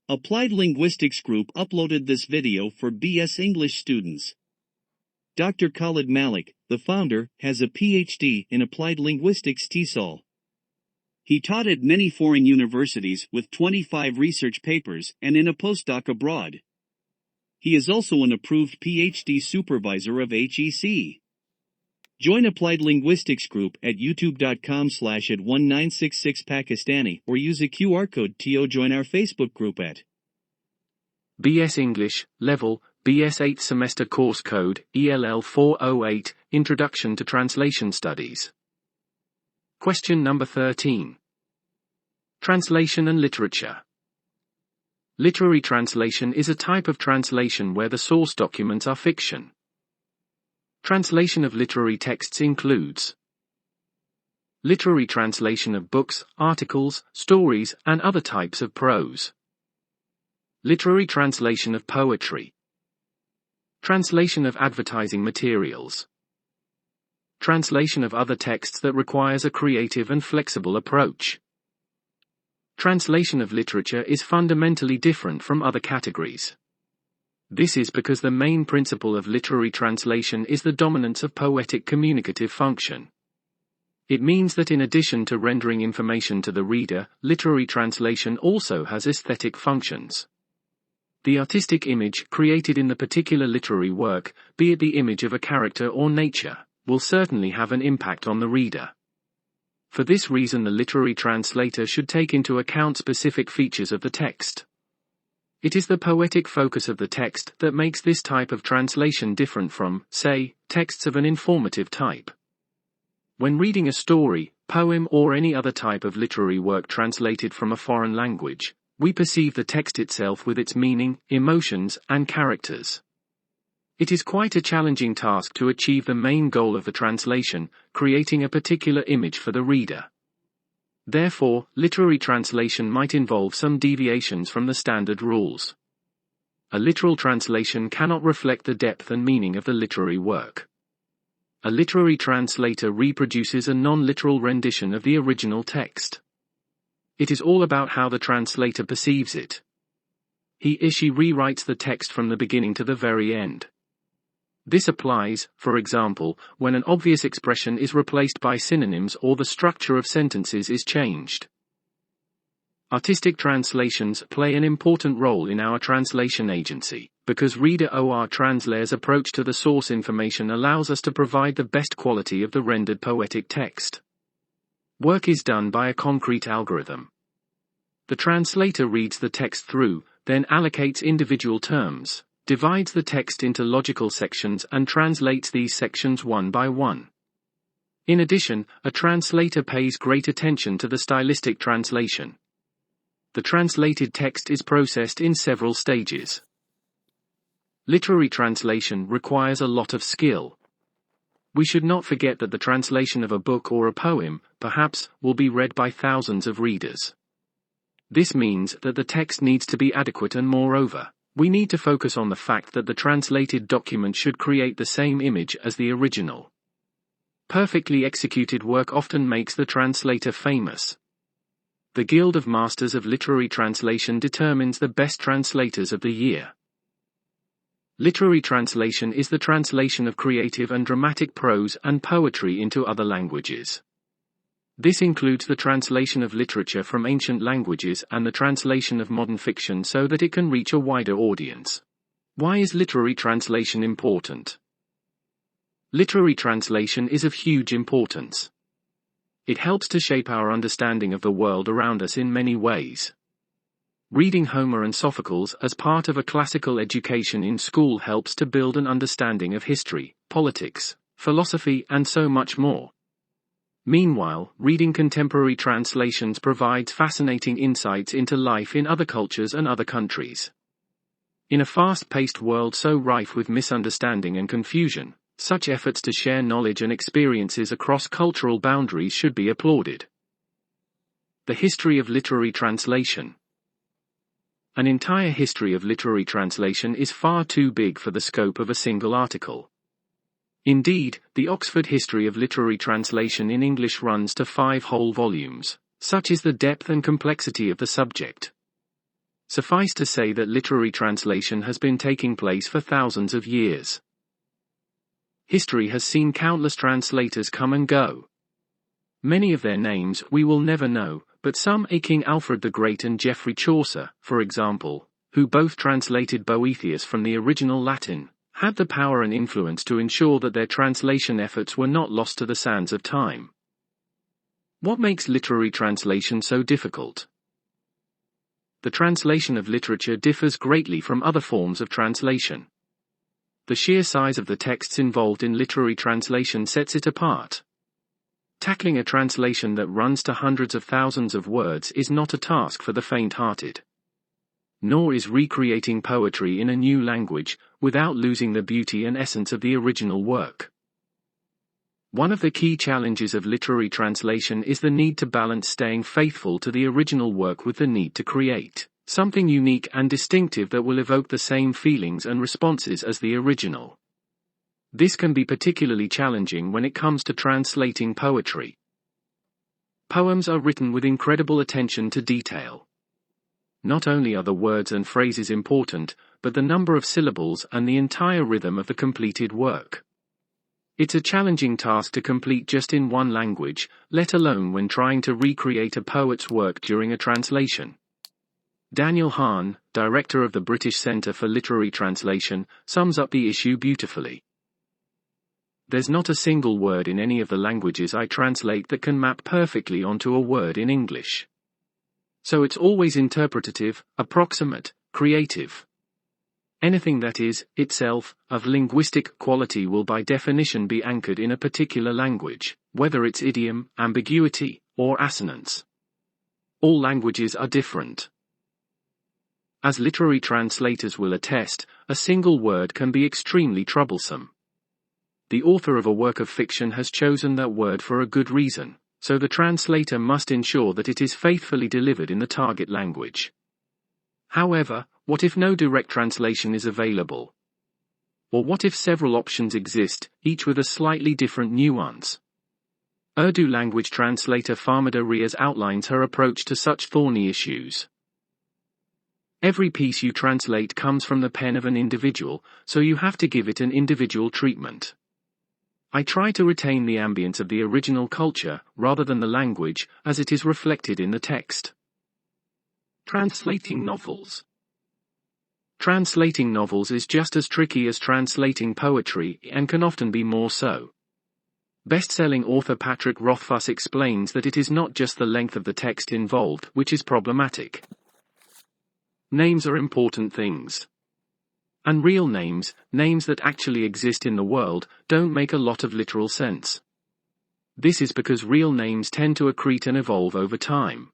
Applied Linguistics Group uploaded this video for BS English students. Dr. Khalid Malik, the founder, has a PhD in Applied Linguistics TESOL. He taught at many foreign universities with 25 research papers and in a postdoc abroad. He is also an approved PhD supervisor of HEC. Join Applied Linguistics Group at youtube.com/@1966Pakistani or use a QR code to join our Facebook group at BS English, Level, BS 8th Semester Course Code, ELL 408, Introduction to Translation Studies. Question number 13. Translation and literature. Literary translation is a type of translation where the source documents are fiction. Translation of literary texts includes literary translation of books, articles, stories, and other types of prose. Literary translation of poetry. Translation of advertising materials. Translation of other texts that requires a creative and flexible approach. Translation of literature is fundamentally different from other categories. This is because the main principle of literary translation is the dominance of poetic communicative function. It means that in addition to rendering information to the reader, literary translation also has aesthetic functions. The artistic image created in the particular literary work, be it the image of a character or nature, will certainly have an impact on the reader. For this reason, the literary translator should take into account specific features of the text. It is the poetic focus of the text that makes this type of translation different from, say, texts of an informative type. When reading a story, poem, or any other type of literary work translated from a foreign language, we perceive the text itself with its meaning, emotions, and characters. It is quite a challenging task to achieve the main goal of the translation, creating a particular image for the reader. Therefore, literary translation might involve some deviations from the standard rules. A literal translation cannot reflect the depth and meaning of the literary work. A literary translator reproduces a non-literal rendition of the original text. It is all about how the translator perceives it. He or she rewrites the text from the beginning to the very end. This applies, for example, when an obvious expression is replaced by synonyms or the structure of sentences is changed. Artistic translations play an important role in our translation agency, because reader or translator's approach to the source information allows us to provide the best quality of the rendered poetic text. Work is done by a concrete algorithm. The translator reads the text through, then allocates individual terms, divides the text into logical sections and translates these sections one by one. In addition, a translator pays great attention to the stylistic translation. The translated text is processed in several stages. Literary translation requires a lot of skill. We should not forget that the translation of a book or a poem, perhaps, will be read by thousands of readers. This means that the text needs to be adequate, and moreover, we need to focus on the fact that the translated document should create the same image as the original. Perfectly executed work often makes the translator famous. The Guild of Masters of Literary Translation determines the best translators of the year. Literary translation is the translation of creative and dramatic prose and poetry into other languages. This includes the translation of literature from ancient languages and the translation of modern fiction so that it can reach a wider audience. Why is literary translation important? Literary translation is of huge importance. It helps to shape our understanding of the world around us in many ways. Reading Homer and Sophocles as part of a classical education in school helps to build an understanding of history, politics, philosophy, and so much more. Meanwhile, reading contemporary translations provides fascinating insights into life in other cultures and other countries. In a fast-paced world so rife with misunderstanding and confusion, such efforts to share knowledge and experiences across cultural boundaries should be applauded. The history of literary translation. An entire history of literary translation is far too big for the scope of a single article. Indeed, the Oxford History of Literary Translation in English runs to 5 whole volumes. Such is the depth and complexity of the subject. Suffice to say that literary translation has been taking place for thousands of years. History has seen countless translators come and go. Many of their names we will never know, but some, King Alfred the Great and Geoffrey Chaucer, for example, who both translated Boethius from the original Latin, had the power and influence to ensure that their translation efforts were not lost to the sands of time. What makes literary translation so difficult? The translation of literature differs greatly from other forms of translation. The sheer size of the texts involved in literary translation sets it apart. Tackling a translation that runs to hundreds of thousands of words is not a task for the faint-hearted. Nor is recreating poetry in a new language, without losing the beauty and essence of the original work. One of the key challenges of literary translation is the need to balance staying faithful to the original work with the need to create something unique and distinctive that will evoke the same feelings and responses as the original. This can be particularly challenging when it comes to translating poetry. Poems are written with incredible attention to detail. Not only are the words and phrases important, but the number of syllables and the entire rhythm of the completed work. It's a challenging task to complete just in one language, let alone when trying to recreate a poet's work during a translation. Daniel Hahn, director of the British Centre for Literary Translation, sums up the issue beautifully. There's not a single word in any of the languages I translate that can map perfectly onto a word in English. So it's always interpretative, approximate, creative. Anything that is, itself, of linguistic quality will by definition be anchored in a particular language, whether it's idiom, ambiguity, or assonance. All languages are different. As literary translators will attest, a single word can be extremely troublesome. The author of a work of fiction has chosen that word for a good reason, so the translator must ensure that it is faithfully delivered in the target language. However, what if no direct translation is available? Or what if several options exist, each with a slightly different nuance? Urdu language translator Farmida Riaz outlines her approach to such thorny issues. Every piece you translate comes from the pen of an individual, so you have to give it an individual treatment. I try to retain the ambience of the original culture, rather than the language, as it is reflected in the text. Translating novels. Translating novels is just as tricky as translating poetry, and can often be more so. Best-selling author Patrick Rothfuss explains that it is not just the length of the text involved which is problematic. Names are important things. And real names, names that actually exist in the world, don't make a lot of literal sense. This is because real names tend to accrete and evolve over time.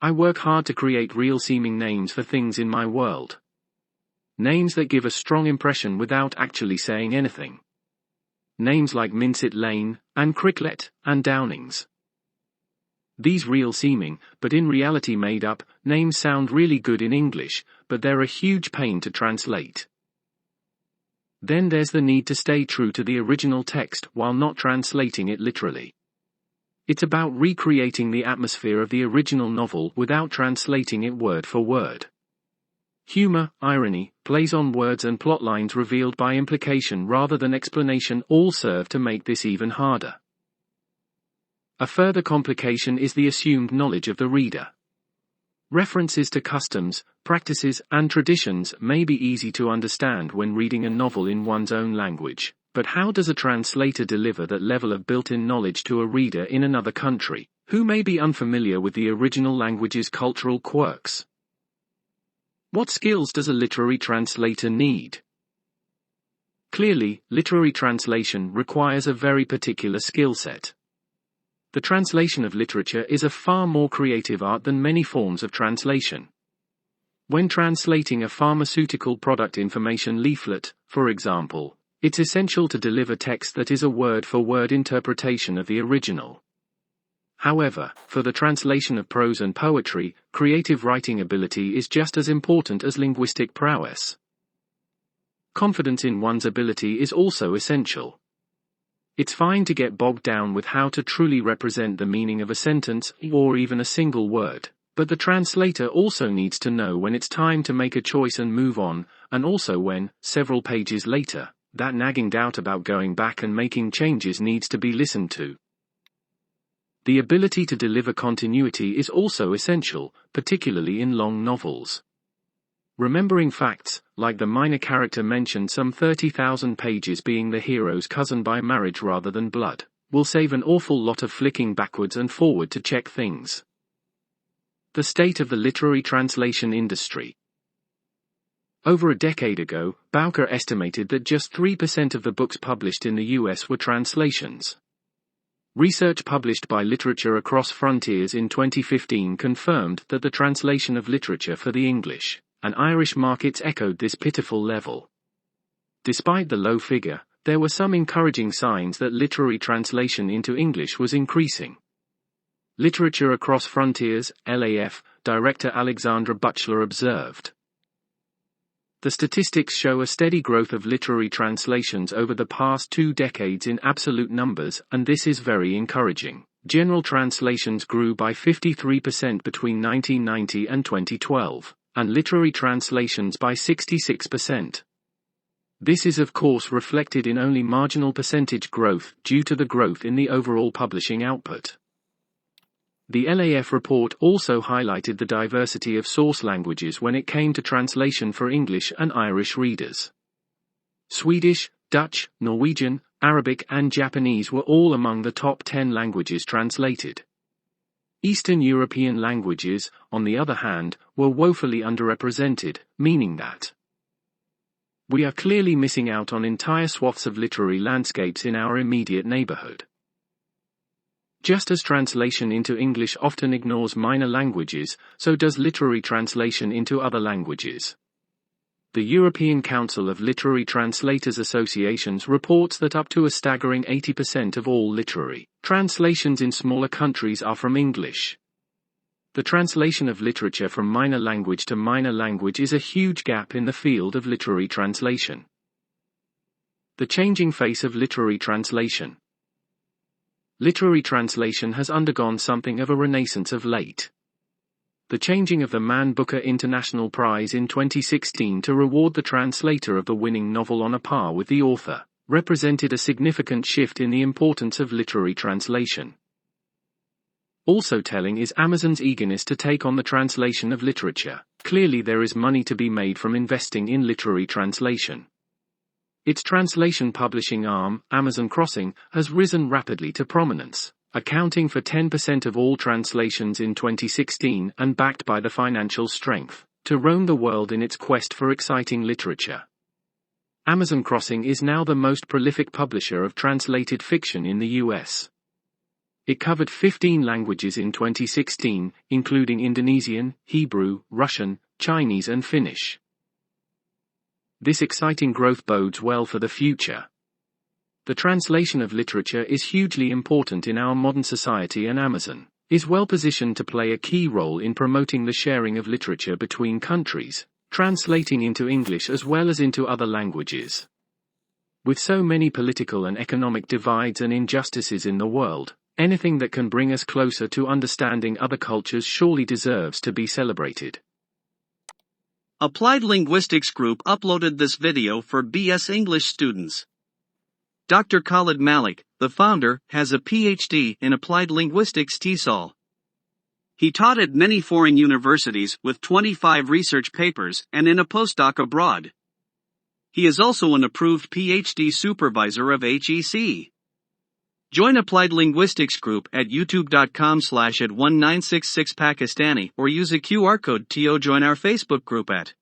I work hard to create real-seeming names for things in my world. Names that give a strong impression without actually saying anything. Names like Mincett Lane, and Cricklet, and Downings. These real-seeming, but in reality made-up, names sound really good in English, but they're a huge pain to translate. Then there's the need to stay true to the original text while not translating it literally. It's about recreating the atmosphere of the original novel without translating it word for word. Humor, irony, plays on words and plot lines revealed by implication rather than explanation all serve to make this even harder. A further complication is the assumed knowledge of the reader. References to customs, practices, and traditions may be easy to understand when reading a novel in one's own language, but how does a translator deliver that level of built-in knowledge to a reader in another country, who may be unfamiliar with the original language's cultural quirks? What skills does a literary translator need? Clearly, literary translation requires a very particular skill set. The translation of literature is a far more creative art than many forms of translation. When translating a pharmaceutical product information leaflet, for example, it's essential to deliver text that is a word-for-word interpretation of the original. However, for the translation of prose and poetry, creative writing ability is just as important as linguistic prowess. Confidence in one's ability is also essential. It's fine to get bogged down with how to truly represent the meaning of a sentence, or even a single word, But the translator also needs to know when it's time to make a choice and move on, and also when, several pages later, that nagging doubt about going back and making changes needs to be listened to. The ability to deliver continuity is also essential, particularly in long novels. Remembering facts, like the minor character mentioned some 30,000 pages being the hero's cousin by marriage rather than blood, will save an awful lot of flicking backwards and forward to check things. The state of the literary translation industry. Over a decade ago, Bowker estimated that just 3% of the books published in the US were translations. Research published by Literature Across Frontiers in 2015 confirmed that the translation of literature for the English and Irish markets echoed this pitiful level. Despite the low figure, there were some encouraging signs that literary translation into English was increasing. Literature Across Frontiers, LAF, Director Alexandra Butchler observed. The statistics show a steady growth of literary translations over the past 2 decades in absolute numbers, and this is very encouraging. General translations grew by 53% between 1990 and 2012, and literary translations by 66%. This is of course reflected in only marginal percentage growth due to the growth in the overall publishing output. The LAF report also highlighted the diversity of source languages when it came to translation for English and Irish readers. Swedish, Dutch, Norwegian, Arabic and Japanese were all among the top 10 languages translated. Eastern European languages, on the other hand, were woefully underrepresented, meaning that we are clearly missing out on entire swaths of literary landscapes in our immediate neighborhood. Just as translation into English often ignores minor languages, so does literary translation into other languages. The European Council of Literary Translators Associations reports that up to a staggering 80% of all literary translations in smaller countries are from English. The translation of literature from minor language to minor language is a huge gap in the field of literary translation. The changing face of literary translation. Literary translation has undergone something of a renaissance of late. The changing of the Man Booker International Prize in 2016 to reward the translator of the winning novel on a par with the author represented a significant shift in the importance of literary translation. Also telling is Amazon's eagerness to take on the translation of literature. Clearly there is money to be made from investing in literary translation. Its translation publishing arm, Amazon Crossing, has risen rapidly to prominence, accounting for 10% of all translations in 2016 and backed by the financial strength to roam the world in its quest for exciting literature. Amazon Crossing is now the most prolific publisher of translated fiction in the US. It covered 15 languages in 2016, including Indonesian, Hebrew, Russian, Chinese and Finnish. This exciting growth bodes well for the future. The translation of literature is hugely important in our modern society, and Amazon is well positioned to play a key role in promoting the sharing of literature between countries, translating into English as well as into other languages. With so many political and economic divides and injustices in the world, anything that can bring us closer to understanding other cultures surely deserves to be celebrated. Applied Linguistics Group uploaded this video for BS English students. Dr. Khalid Malik, the founder, has a PhD in Applied Linguistics TESOL. He taught at many foreign universities with 25 research papers and in a postdoc abroad. He is also an approved PhD supervisor of HEC. Join Applied Linguistics Group at youtube.com/@1966Pakistani or use a QR code to join our Facebook group at